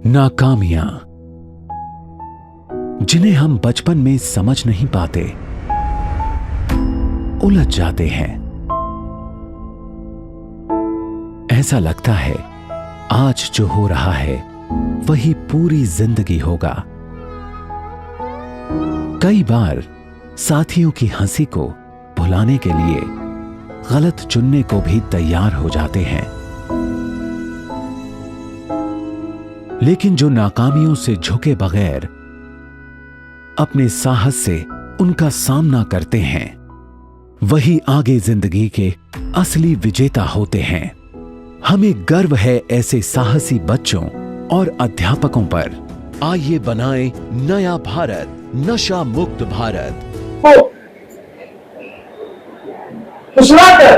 नाकामियां जिन्हें हम बचपन में समझ नहीं पाते, उलझ जाते हैं। ऐसा लगता है आज जो हो रहा है वही पूरी जिंदगी होगा। कई बार साथियों की हंसी को भुलाने के लिए गलत चुनने को भी तैयार हो जाते हैं। लेकिन जो नाकामियों से झुके बगैर अपने साहस से उनका सामना करते हैं, वही आगे जिंदगी के असली विजेता होते हैं। हमें गर्व है ऐसे साहसी बच्चों और अध्यापकों पर। आइए बनाएं नया भारत, नशा मुक्त भारत। फुसलाकर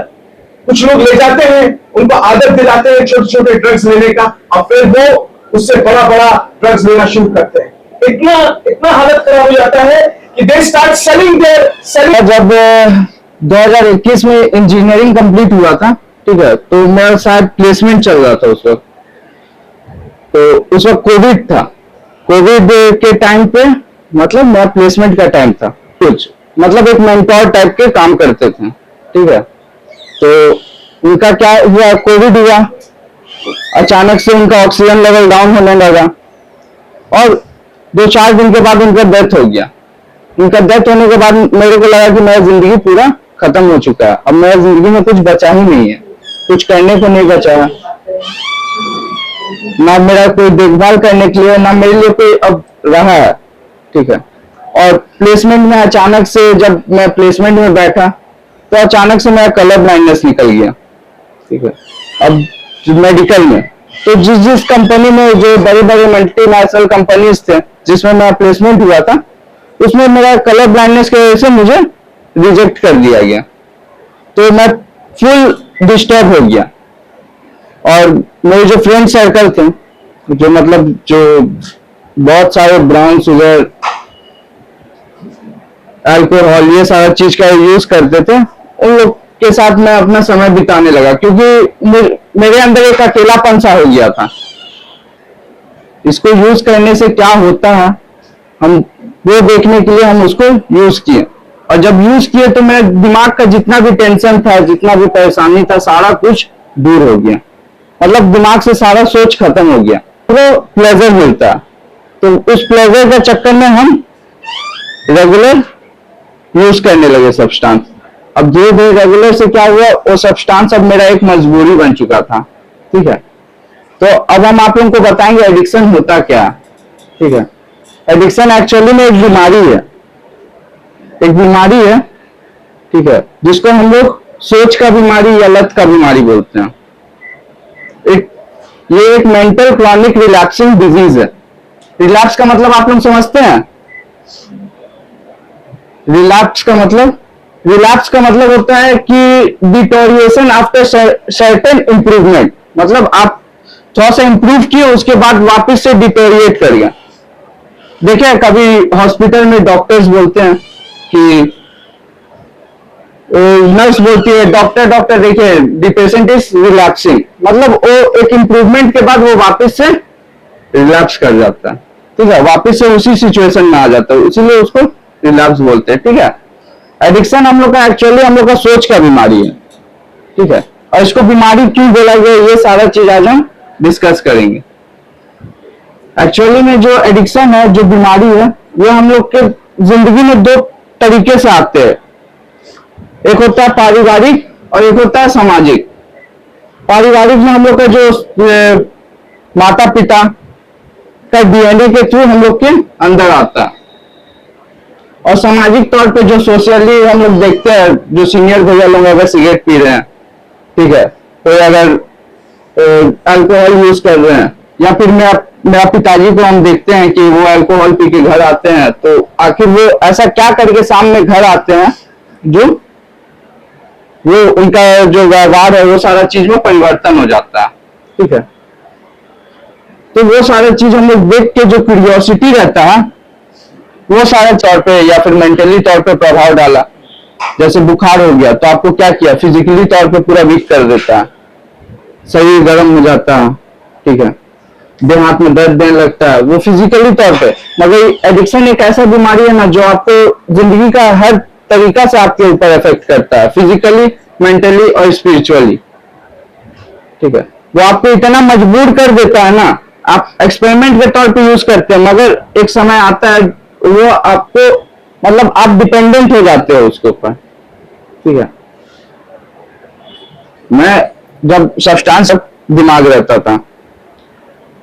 कुछ लोग ले जाते हैं, उनको आदत दिलाते हैं छोटे छोटे ड्रग्स लेने का, और फिर वो उससे बड़ा बड़ा ड्रग्स लेना शुरू करते हैं। इतना इतना हालत खराब हो जाता है कि दे स्टार्ट सेलिंग देयर। जब 2021 में इंजीनियरिंग कंप्लीट हुआ था, ठीक है, तो मेरा शायद प्लेसमेंट चल रहा था उस वक्त। तो उस वक्त कोविड था। कोविड के टाइम पे मतलब मेरा प्लेसमेंट का टाइम था। कुछ मतलब एक मेंटोर टाइप के काम करते थे, ठीक है। तो उनका क्या हुआ, कोविड हुआ, अचानक से उनका ऑक्सीजन लेवल डाउन होने लगा और 2-4 दिन के बाद उनका डेथ हो गया। उनका डेथ होने के बाद मेरे को लगा कि मेरा जिंदगी पूरा खत्म हो चुका है। अब मेरा जिंदगी में कुछ बचा ही नहीं है, कुछ करने को नहीं बचा है, ना मेरा कोई देखभाल करने के लिए, ना मेरे लिए कोई अब रहा है, ठीक है। और प्लेसमेंट में अचानक से जब मैं प्लेसमेंट में बैठा तो अचानक से मेरा कलर ब्लाइंडनेस निकल गया, ठीक है। अब मेडिकल में तो जिस कंपनी में जो बड़े बड़े मल्टीनेशनल कंपनीज थे जिसमें मेरा प्लेसमेंट हुआ था, उसमें मेरा कलर ब्लाइंडनेस की वजह से मुझे रिजेक्ट कर दिया गया। तो मैं फुल डिस्टर्ब हो गया। और मेरे जो फ्रेंड सर्कल थे, जो मतलब जो बहुत सारे ब्राउन शुगर, अल्कोहल, ये सारा चीज का यूज करते थे, उन लोग के साथ मैं अपना समय बिताने लगा, क्योंकि मेरे अंदर एक अकेलापन सा हो गया था। इसको यूज करने से क्या होता है, हम वो देखने के लिए हम उसको यूज किए। और जब यूज किए तो मेरे दिमाग का जितना भी टेंशन था, जितना भी परेशानी था, सारा कुछ दूर हो गया। मतलब दिमाग से सारा सोच खत्म हो गया, तो प्लेजर मिलता है। तो उस प्लेजर के चक्कर में हम रेगुलर यूज करने लगे सब्सटेंस। अब धीरे धीरे रेगुलर से क्या हुआ, वो सब्सटेंस अब मेरा एक मजबूरी बन चुका था, ठीक है। तो अब हम आप लोगों को बताएंगे एडिक्शन होता क्या है, ठीक है। एडिक्शन एक्चुअली में एक बीमारी है, एक बीमारी है, ठीक है, जिसको हम लोग सोच का बीमारी या लत का बीमारी बोलते हैं। ये एक मेंटल क्रॉनिक रिलैप्सिंग डिजीज है। रिलैप्स का मतलब आप लोग समझते हैं? रिलैप्स का मतलब होता है कि डिटोरिएशन आफ्टर सर्टेन इंप्रूवमेंट। मतलब आप थोड़ा सा इंप्रूव किए, उसके बाद वापस से डिटोरिएट कर गया। देखिए, कभी हॉस्पिटल में डॉक्टर्स बोलते हैं कि नर्स बोलती है, डॉक्टर देखिए द पेशेंट इज रिलैप्सिंग। मतलब वो एक इंप्रूवमेंट के बाद वो वापस से रिलैप्स कर जाता है, ठीक है, वापस से उसी सिचुएशन में आ जाता है, इसीलिए उसको रिलैप्स बोलते हैं, ठीक है। एडिक्शन हम लोग का एक्चुअली हम लोग का सोच का बीमारी है, ठीक है। और इसको बीमारी क्यों बोला गया, ये सारा चीज आज हम डिस्कस करेंगे। एक्चुअली में जो एडिक्शन है, जो बीमारी है, वो हम लोग के जिंदगी में 2 तरीके से आते हैं। एक होता है पारिवारिक और एक होता है सामाजिक। पारिवारिक में हम लोग का जो माता पिता का डीएनए के थ्रू हम लोग के अंदर आता है। और सामाजिक तौर पे जो सोशली हम लोग देखते हैं, जो सीनियर भैया लोग अगर सिगरेट पी रहे हैं, ठीक है, तो अगर अल्कोहल यूज कर रहे हैं, या फिर मेरा पिताजी को हम देखते हैं कि वो अल्कोहल पी के घर आते हैं, तो आखिर वो ऐसा क्या करके सामने घर आते हैं जो वो उनका जो व्यवहार है वो सारा चीज में परिवर्तन हो जाता है, ठीक है। तो वो सारा चीज हम लोग देख के जो क्यूरियोसिटी रहता है, वो सारे तौर पे या फिर मेंटली तौर पे प्रभाव डाला। जैसे बुखार हो गया तो आपको क्या किया, फिजिकली तौर पे पूरा वीक कर देता है, शरीर गर्म हो जाता है, ठीक है। देह हाथ में दर्द देने लगता है, वो फिजिकली तौर पे। मगर एडिक्शन एक ऐसा बीमारी है ना जो आपको जिंदगी का हर तरीका से आपके ऊपर इफेक्ट करता है, फिजिकली, मेंटली और स्पिरिचुअली। ठीक है, वो आपको इतना मजबूर कर देता है ना, आप एक्सपेरिमेंट के तौर पे यूज करते हैं, मगर एक समय आता है वो आपको, मतलब आप डिपेंडेंट हो जाते हो उसके ऊपर। ठीक है, मैं जब सब्सटेंस दिमाग रहता था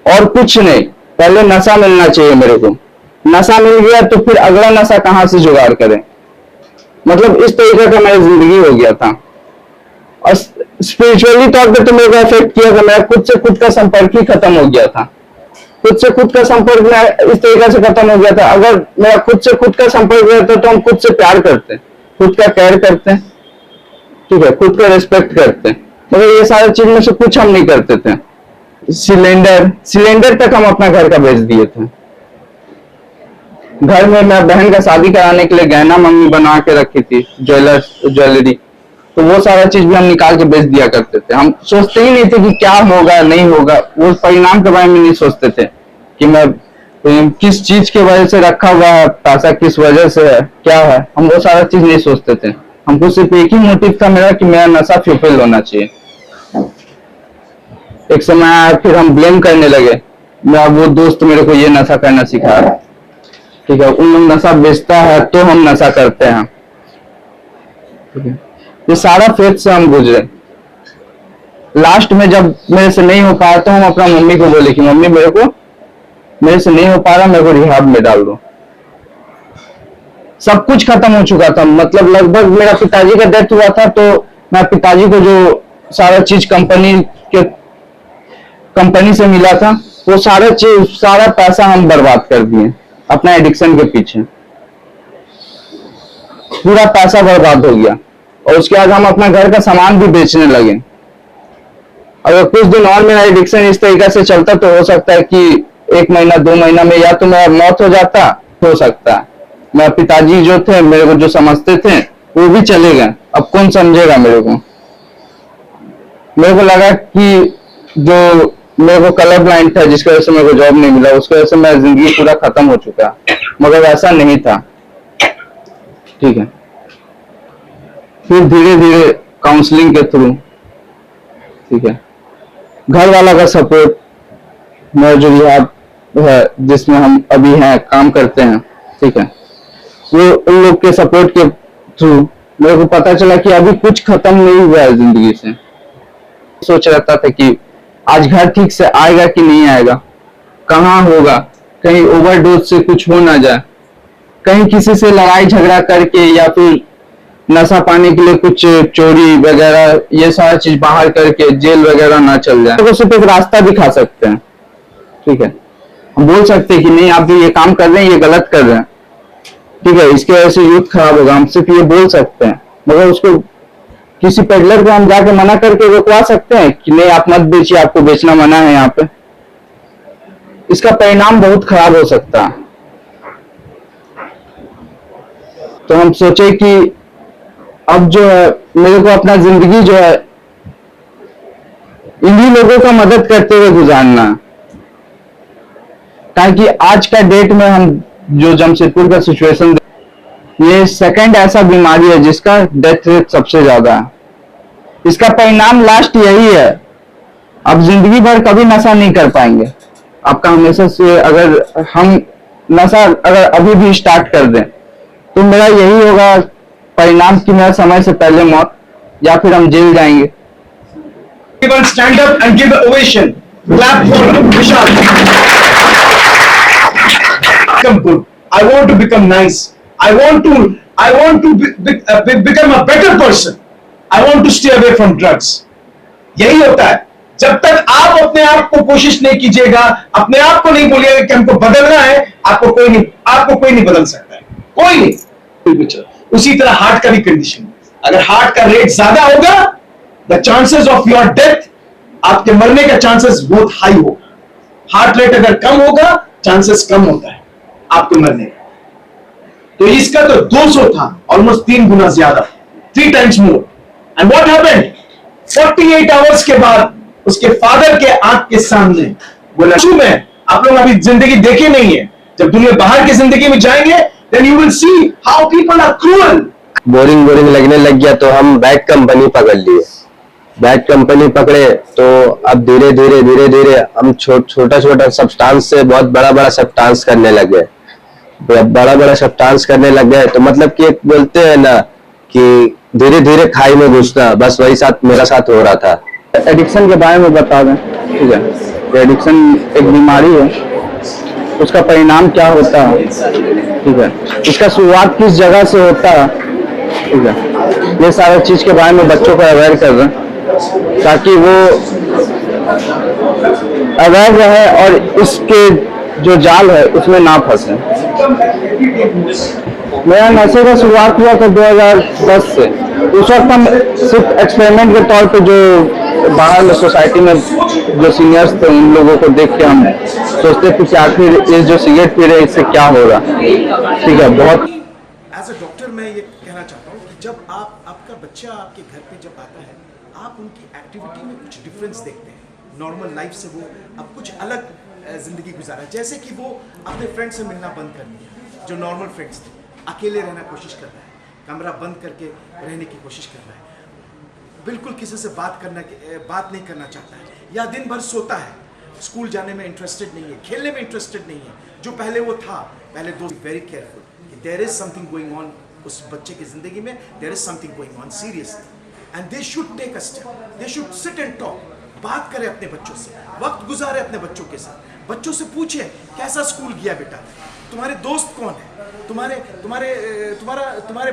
और कुछ नहीं, पहले नशा मिलना चाहिए मेरे को, नशा मिल गया तो फिर अगला नशा कहां से जुगाड़ करें, मतलब इस तरीके का मेरी जिंदगी हो गया था। और स्पिरिचुअली तौर पे तो मेरे को इफेक्ट किया था, मेरा खुद से खुद का संपर्क ही खत्म हो गया था। खुद से खुद का संपर्क इस तरीके से खत्म हो गया था, अगर मेरा खुद से खुद का संपर्क रहता तो हम खुद से प्यार करते, खुद का केयर करते, ठीक है, खुद का रिस्पेक्ट करते, मगर ये सारी चीज में से कुछ हम नहीं करते थे। सिलेंडर तक हम अपना घर का बेच दिए थे। घर में मैं बहन का शादी कराने के लिए गहना मम्मी बना के रखी थी, ज्वेलरी, तो वो सारा चीज भी हम निकाल के बेच दिया करते थे। हम सोचते ही नहीं थे कि क्या होगा नहीं होगा, वो परिणाम के बारे में नहीं सोचते थे कि मैं किस चीज की वजह से रखा हुआ है पैसा, किस वजह से है, क्या है, हम वो सारा चीज नहीं सोचते थे। हमको सिर्फ एक ही मोटिव था मेरा कि मेरा नशा फुलफिल होना चाहिए। एक समय आया फिर हम ब्लेम करने लगे, मेरा वो दोस्त मेरे को ये नशा करना सिखा है, ठीक है, उन लोग नशा बेचता है तो हम नशा करते हैं। ठीक है, ये सारा फेज से हम गुजरे। लास्ट में जब मेरे से नहीं हो पाया तो हम अपना मम्मी को बोले कि मम्मी मेरे से नहीं हो पा रहा, मेरे को रिहाब में डाल दो। सब कुछ खत्म हो चुका था, मतलब लगभग मेरा पिताजी का डेथ हुआ था, तो मैं पिताजी को जो सारा चीज कंपनी से मिला था वो सारा पैसा हम बर्बाद कर दिए अपना एडिक्शन के पीछे, पूरा पैसा बर्बाद हो गया। और उसके बाद हम अपना घर का सामान भी बेचने लगे। अगर कुछ दिन और मेरा एडिक्शन इस तरीके से चलता तो हो सकता है कि 1 महीना 2 महीना में या तो मेरा मौत हो जाता, हो सकता है मेरे पिताजी जो थे मेरे को जो समझते थे वो भी चले गए, अब कौन समझेगा मेरे को। मेरे को लगा कि जो मेरे को कलर ब्लाइंड था जिसकी वजह से मेरे को जॉब नहीं मिला, उसकी वजह से मेरा जिंदगी पूरा खत्म हो चुका, मगर ऐसा नहीं था। ठीक है, फिर धीरे धीरे काउंसलिंग के थ्रू, ठीक है, घर वाला का सपोर्ट, मेरा जो रिहाब है जिसमें हम अभी हैं काम करते हैं, ठीक है, वो उन लोग के सपोर्ट के थ्रू मेरे को पता चला कि अभी कुछ खत्म नहीं हुआ है जिंदगी से। सोच रहता था कि आज घर ठीक से आएगा कि नहीं आएगा, कहाँ होगा, कहीं ओवरडोज से कुछ हो ना जाए, कहीं किसी से लड़ाई झगड़ा करके या फिर नशा पाने के लिए कुछ चोरी वगैरह ये सारा चीज बाहर करके जेल वगैरह ना चल जाए। तो सिर्फ एक रास्ता दिखा सकते हैं, ठीक है, हम बोल सकते हैं कि नहीं आप भी ये काम कर रहे हैं, ये गलत कर रहे हैं, ठीक है, इसकी वजह से यूथ खराब होगा, हम सिर्फ ये बोल सकते हैं। मगर उसको किसी पेडलर को हम जाके मना करके रोकवा सकते हैं कि नहीं आप मत बेचिए, आपको बेचना मना है यहाँ पे, इसका परिणाम बहुत खराब हो सकता है। तो हम सोचे कि अब जो है मेरे को अपना जिंदगी जो है इन्हीं लोगों का मदद करते हुए गुजारना, ताकि आज का डेट में हम जो जमशेदपुर का सिचुएशन, ये सेकंड ऐसा बीमारी है जिसका डेथ रेट सबसे ज्यादा है। इसका परिणाम लास्ट यही है, अब जिंदगी भर कभी नशा नहीं कर पाएंगे। आपका हमेशा से अगर हम नशा अगर अभी भी स्टार्ट कर दें तो मेरा यही होगा परिणाम कि मेरा समय से पहले मौत या फिर हम जेल जाएंगे। Stand up and give an ovation. Clap for Vishal. Become good. I want to become nice. I want to become a better person. I want to stay away from drugs. यही होता है। जब तक आप अपने आप को कोशिश नहीं कीजिएगा, अपने आप को नहीं बोलिएगा कि हमको बदलना है, आपको कोई नहीं बदल सकता है, कोई नहीं। उसी तरह हार्ट का भी कंडीशन, अगर हार्ट का रेट ज्यादा होगा, the chances of your death, आपके मरने का चांसेस बहुत हाई होगा। हार्ट रेट अगर कम होगा, चांसेस कम होता है आपके मरने का। तो इसका तो 200 था, ऑलमोस्ट 3 गुना ज्यादा, 3 times more. And what happened? 48 hours के बाद उसके फादर के आंख के सामने बोला में आप लोग अभी जिंदगी देखे नहीं है, जब दुनिया बाहर की जिंदगी में जाएंगे then you will see how people are cruel. Boring boring लगने लग गया तो हम बैग कंपनी पकड़ लिए। बैग कंपनी पकड़े तो अब धीरे धीरे धीरे धीरे हम छोटा छोटा सब्सटेंस से बहुत बड़ा बड़ा सब्सटेंस करने लग गए। बड़ा बड़ा सब्सटेंस करने लग गए तो मतलब कि एक बोलते हैं ना कि धीरे धीरे खाई में घुसना, बस वही साथ मेरा साथ हो रहा था। एडिक्शन के बारे में बता दें, ठीक है। एडिक्शन एक बीमारी है, उसका परिणाम क्या होता है, ठीक है, इसका शुरुआत किस जगह से होता है, ठीक है, ये सारे चीज के बारे में बच्चों को अवेयर कर रहे हैं ताकि वो अवेयर रहे और इसके जो जाल है उसमें ना फंसे। मेरा नशे का शुरुआत हुआ था 2010 से। उस वक्त हम सिर्फ एक्सपेरिमेंट के तौर पे जो बाहर में सोसाइटी में जो सीनियर्स थे उन लोगों को देख के हम सोचते थे कि आखिर ये जो सिगरेट पी रहे इससे क्या होगा, ठीक है। बहुत एज अ डॉक्टर मैं ये कहना चाहता हूँ कि जब आपका बच्चा आपके घर पे जब आता है, आप उनकी एक्टिविटी में कुछ डिफरेंस देखते हैं। नॉर्मल लाइफ से वो अब कुछ अलग जिंदगी गुजारा, जैसे कि वो अपने फ्रेंड से मिलना बंद कर दिया। जो नॉर्मल फ्रेंड्स थे, अकेले रहना कोशिश कर रहा है, कमरा बंद करके रहने की कोशिश कर रहा है, बिल्कुल किसी से बात नहीं करना चाहता है, या दिन भर सोता है, स्कूल जाने में इंटरेस्टेड नहीं है, खेलने में इंटरेस्टेड नहीं है जो पहले वो था। पहले दोस्त वेरी केयरफुल कि there is something going on उस बच्चे की जिंदगी में, there is something going on seriously and they should take a step, they should sit and talk, बात करें अपने बच्चों से, वक्त गुजारे अपने बच्चों के साथ, बच्चों से पूछे कैसा स्कूल गया बेटा, तुम्हारे दोस्त कौन है, तुम्हारे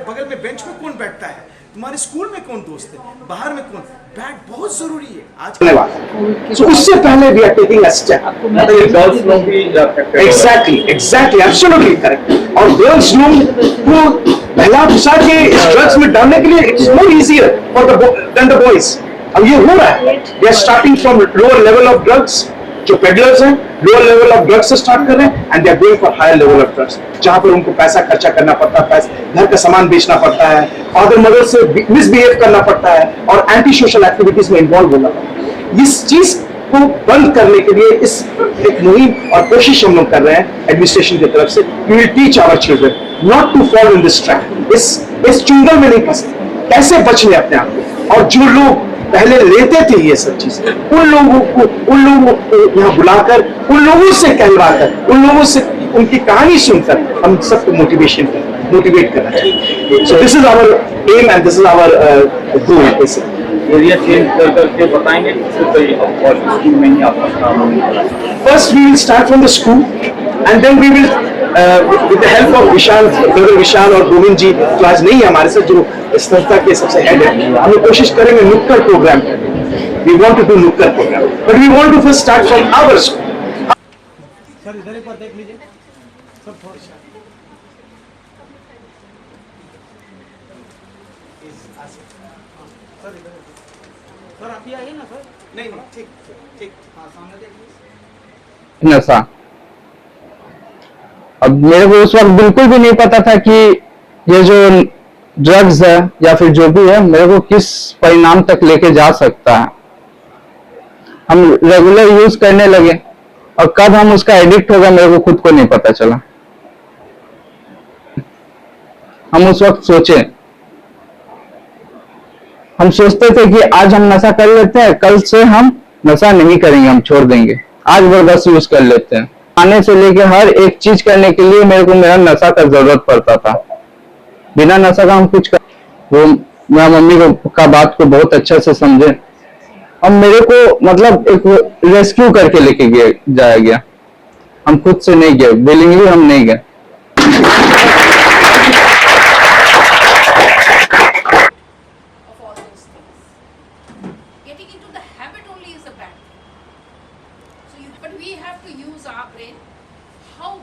बगल में बेंच में कौन बैठता है, तुम्हारे स्कूल में कौन दोस्त है, बाहर में कौन, बैठ बहुत जरूरी है आज। धन्यवाद। So, उससे पहले we are taking a step. Girls लोग भी एग्जैक्टली एब्सोल्युटली करेक्ट। और गर्ल्स लोग को पहला घुसा के ड्रग्स में डालने के लिए it is more easier for then the boys. अब ये हो रहा है, they are starting from lower level of drugs, जो पेडलर्स हैं लोअर लेवल ऑफ ड्रग्स से स्टार्ट कर रहे हैं and they are going for higher level of drugs, जहां पर उनको पैसा खर्चा करना पड़ता है, घर का सामान बेचना पड़ता है, फादर मदर से मिसबिहेव करना पड़ता है और एंटी सोशल एक्टिविटीज में इन्वॉल्व होना पड़ता है। इस चीज को बंद करने के लिए इस एक मुहिम और कोशिश हम लोग कर रहे हैं एडमिनिस्ट्रेशन की तरफ से। We will teach our children not to fall in this trap, इस चुंगल में नहीं फंसते, कैसे बच ले अपने आप को। और जो लोग पहले लेते थे ये सब चीजें, उन लोगों को यहाँ बुलाकर, उन लोगों से कहलवाकर, उन लोगों से उनकी कहानी सुनकर हम सबको मोटिवेट करना चाहिए। So this is our aim and this is our goal. Area change करके बताएंगे और स्कूल में ही आपका First, we will start from the school, and then we will, with the help of brother Vishal और गोविंद जी, जो आज नहीं है हमारे साथ, जो इस संस्था के सबसे हेड है, हम लोग कोशिश करेंगे नुक्कड़ प्रोग्राम करने। We want to do नुक्कड़ programme, but we want to first start from our school. Sir इधर एक बार देख लीजिए सर, थोड़ा सा सर आप ही आइए ना सर। नहीं ठीक ठीक, हाँ सामने देखिए। नशा, अब मेरे को उस वक्त बिल्कुल भी नहीं पता था कि ये जो ड्रग्स है या फिर जो भी है मेरे को किस परिणाम तक लेके जा सकता है। हम रेगुलर यूज करने लगे और कब हम उसका एडिक्ट हो गए मेरे को खुद को नहीं पता चला। हम उस वक्त हम सोचते थे कि आज हम नशा कर लेते हैं, कल से हम नशा नहीं करेंगे, हम छोड़ देंगे। आज बर्दाश्त यूज कर लेते हैं। खाने से लेके हर एक चीज करने के लिए मेरे को मेरा नशा का जरूरत पड़ता था। बिना नशा का हम कुछ वो मैं मम्मी का बात को बहुत अच्छे से समझे। अब मेरे को मतलब एक रेस्क्यू करके लेके जाया गया, हम खुद से नहीं गए, विलिंगली हम नहीं गए। But we have to use our brain,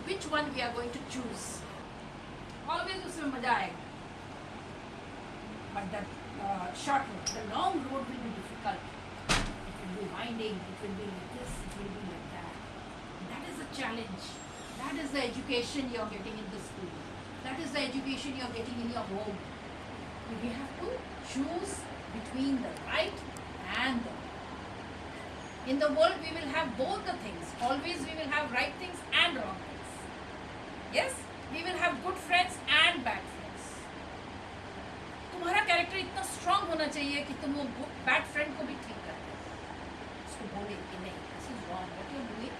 which one we are going to choose. Always उसमें मजा आएगा, but the short road, the long road will be difficult. It will be winding, it will be like this, it will be like that. That is the challenge. That is the education you are getting in the school. That is the education you are getting in your home. We have to choose between the right and the wrong. In the world, we will have both the things. Always we will have right things and wrong things. Yes, we will have good friends and bad friends. तुम्हारा character इतना strong होना चाहिए कि तुम वो bad friend को भी ठीक कर दो, उसको बोले कि नहीं, this is wrong, what you are doing